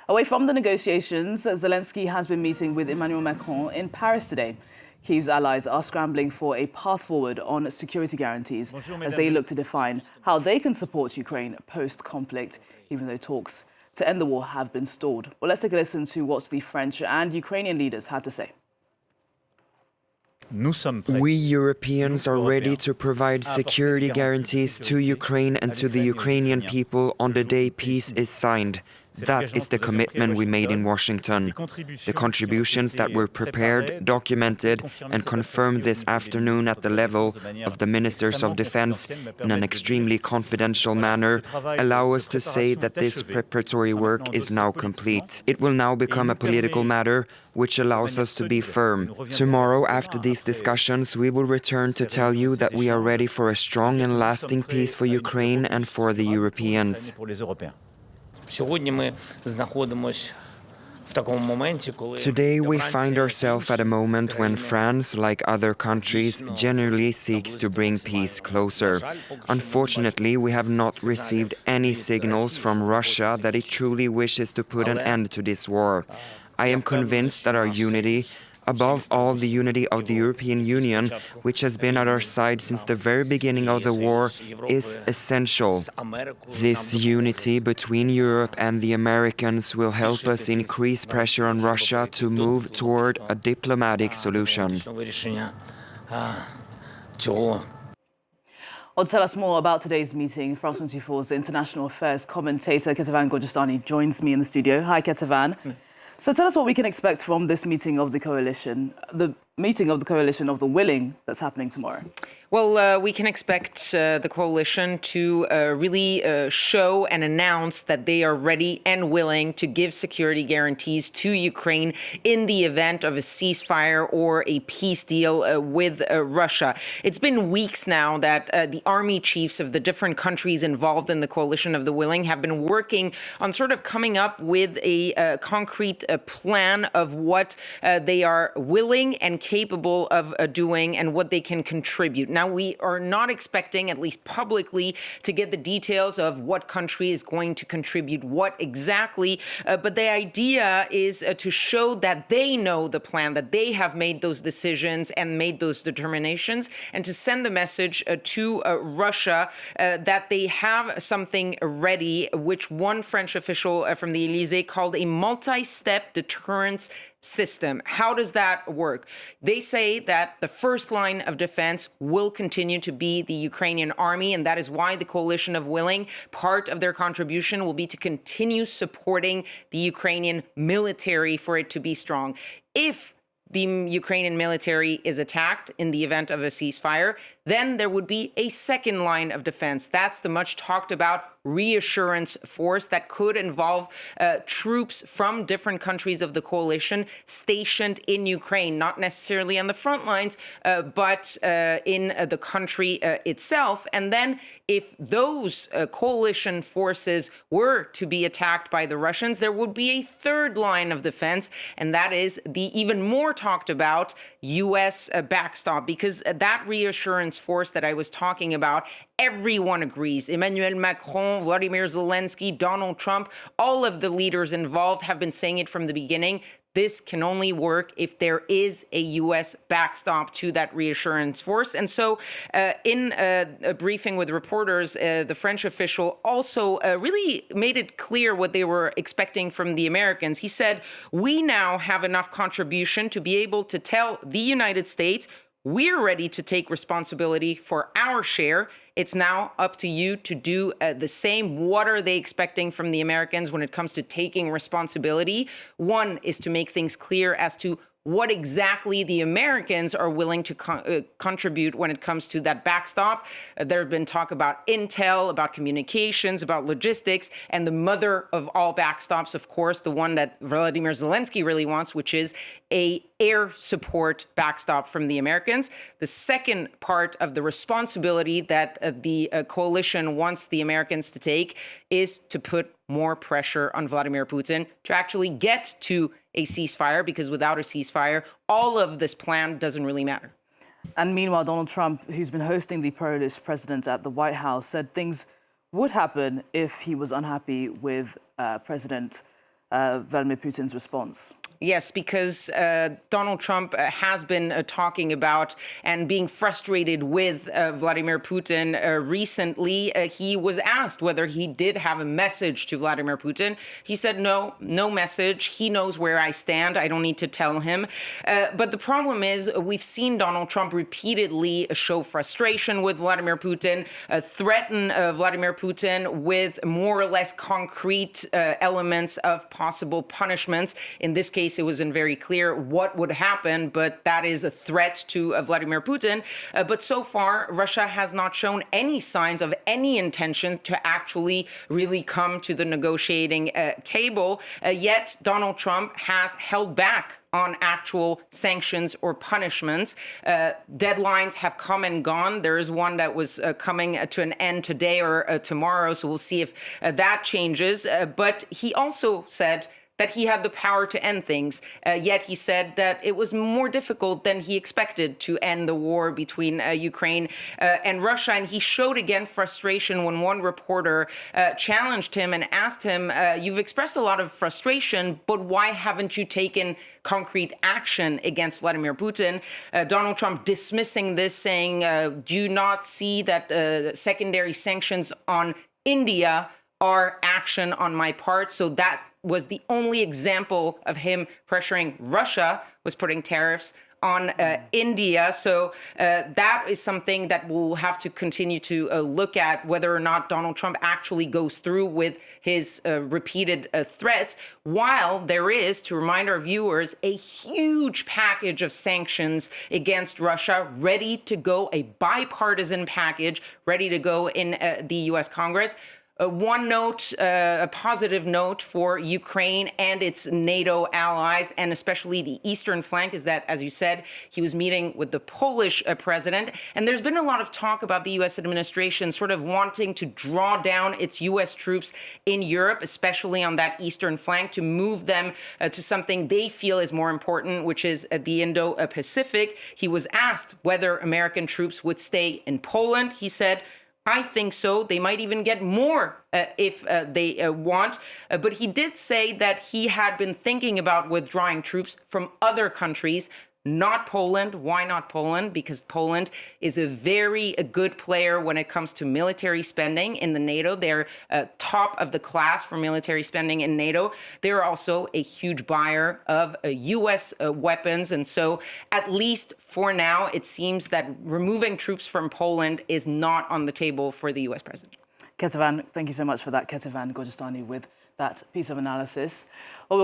Away from the negotiations, Zelensky has been meeting with Emmanuel Macron in Paris today. Kyiv's allies are scrambling for a path forward on security guarantees as they look to define how they can support Ukraine post-conflict, even though talks to end the war have been stalled. Well, let's take a listen to what the French and Ukrainian leaders had to say. We Europeans are ready to provide security guarantees to Ukraine and to the Ukrainian people on the day peace is signed. That is the commitment we made in Washington. The contributions that were prepared, documented, and confirmed this afternoon at the level of the Ministers of Defense in an extremely confidential manner allow us to say that this preparatory work is now complete. It will now become a political matter, which allows us to be firm. Tomorrow, after these discussions, we will return to tell you that we are ready for a strong and lasting peace for Ukraine and for the Europeans. Today we find ourselves at a moment when France, like other countries, generally seeks to bring peace closer. Unfortunately, we have not received any signals from Russia that it truly wishes to put an end to this war. I am convinced that our unity, above all the unity of the European Union, which has been at our side since the very beginning of the war, is essential. This unity between Europe and the Americans will help us increase pressure on Russia to move toward a diplomatic solution. Well, to tell us more about today's meeting, France 24's international affairs commentator Kethevane Gorjestani joins me in the studio. Hi, Kethevane. So tell us what we can expect from this meeting of the coalition, the meeting of the coalition of the willing that's happening tomorrow. Well, we can expect the coalition to really show and announce that they are ready and willing to give security guarantees to Ukraine in the event of a ceasefire or a peace deal with Russia. It's been weeks now that the army chiefs of the different countries involved in the coalition of the willing have been working on sort of coming up with a concrete plan of what they are willing and capable of doing and what they can contribute. Now, we are not expecting, at least publicly, to get the details of what country is going to contribute what exactly. But the idea is to show that they know the plan, that they have made those decisions and made those determinations, and to send the message to Russia that they have something ready, which one French official from the Élysée called a multi-step deterrence system. How does that work? They say that the first line of defense will continue to be the Ukrainian army, and that is why the coalition of willing, part of their contribution will be to continue supporting the Ukrainian military for it to be strong. If the Ukrainian military is attacked in the event of a ceasefire, then there would be a second line of defense. That's the much talked about reassurance force that could involve troops from different countries of the coalition stationed in Ukraine, not necessarily on the front lines, but in the country itself. And then if those coalition forces were to be attacked by the Russians, there would be a third line of defense, and that is the even more talked about U.S. backstop, because that reassurance force that I was talking about, everyone agrees. Emmanuel Macron, Volodymyr Zelensky, Donald Trump, all of the leaders involved have been saying it from the beginning. This can only work if there is a U.S. backstop to that reassurance force. And so in a briefing with reporters, the French official also really made it clear what they were expecting from the Americans. He said, we now have enough contribution to be able to tell the United States we're ready to take responsibility for our share. It's now up to you to do the same. What are they expecting from the Americans when it comes to taking responsibility? One is to make things clear as to what exactly the Americans are willing to contribute when it comes to that backstop. There have been talk about intel, about communications, about logistics, and the mother of all backstops, of course, the one that Volodymyr Zelensky really wants, which is a air support backstop from the Americans. The second part of the responsibility that the coalition wants the Americans to take is to put more pressure on Vladimir Putin to actually get to a ceasefire, because without a ceasefire, all of this plan doesn't really matter. And meanwhile, Donald Trump, who's been hosting the Polish president at the White House, said things would happen if he was unhappy with President Vladimir Putin's response? Yes, because Donald Trump has been talking about and being frustrated with Vladimir Putin recently. He was asked whether he did have a message to Vladimir Putin. He said, no message. He knows where I stand. I don't need to tell him. But the problem is we've seen Donald Trump repeatedly show frustration with Vladimir Putin, threaten Vladimir Putin with more or less concrete elements of possible punishments. In this case, it wasn't very clear what would happen, but that is a threat to Vladimir Putin. But so far, Russia has not shown any signs of any intention to actually really come to the negotiating table. Yet Donald Trump has held back on actual sanctions or punishments. Deadlines have come and gone. There is one that was coming to an end today or tomorrow, so we'll see if that changes. But he also said that he had the power to end things. Yet he said that it was more difficult than he expected to end the war between Ukraine and Russia. And he showed again frustration when one reporter challenged him and asked him, you've expressed a lot of frustration, but why haven't you taken concrete action against Vladimir Putin? Donald Trump dismissing this, saying, do you not see that secondary sanctions on India are action on my part? So that was the only example of him pressuring Russia, was putting tariffs on India. So that is something that we'll have to continue to look at, whether or not Donald Trump actually goes through with his repeated threats, while there is, to remind our viewers, a huge package of sanctions against Russia ready to go, a bipartisan package ready to go in the U.S. Congress. One note, a positive note for Ukraine and its NATO allies, and especially the eastern flank, is that, as you said, he was meeting with the Polish president. And there's been a lot of talk about the U.S. administration sort of wanting to draw down its U.S. troops in Europe, especially on that eastern flank, to move them to something they feel is more important, which is the Indo-Pacific. He was asked whether American troops would stay in Poland. He said, I think so. They might even get more if they want. But he did say that he had been thinking about withdrawing troops from other countries, not Poland. Why not Poland? Because Poland is a very good player when it comes to military spending in the NATO. They're top of the class for military spending in NATO. They're also a huge buyer of U.S. weapons. And so at least for now, it seems that removing troops from Poland is not on the table for the U.S. president. Kethevane, thank you so much for that. Kethevane Gorjestani with that piece of analysis. Well,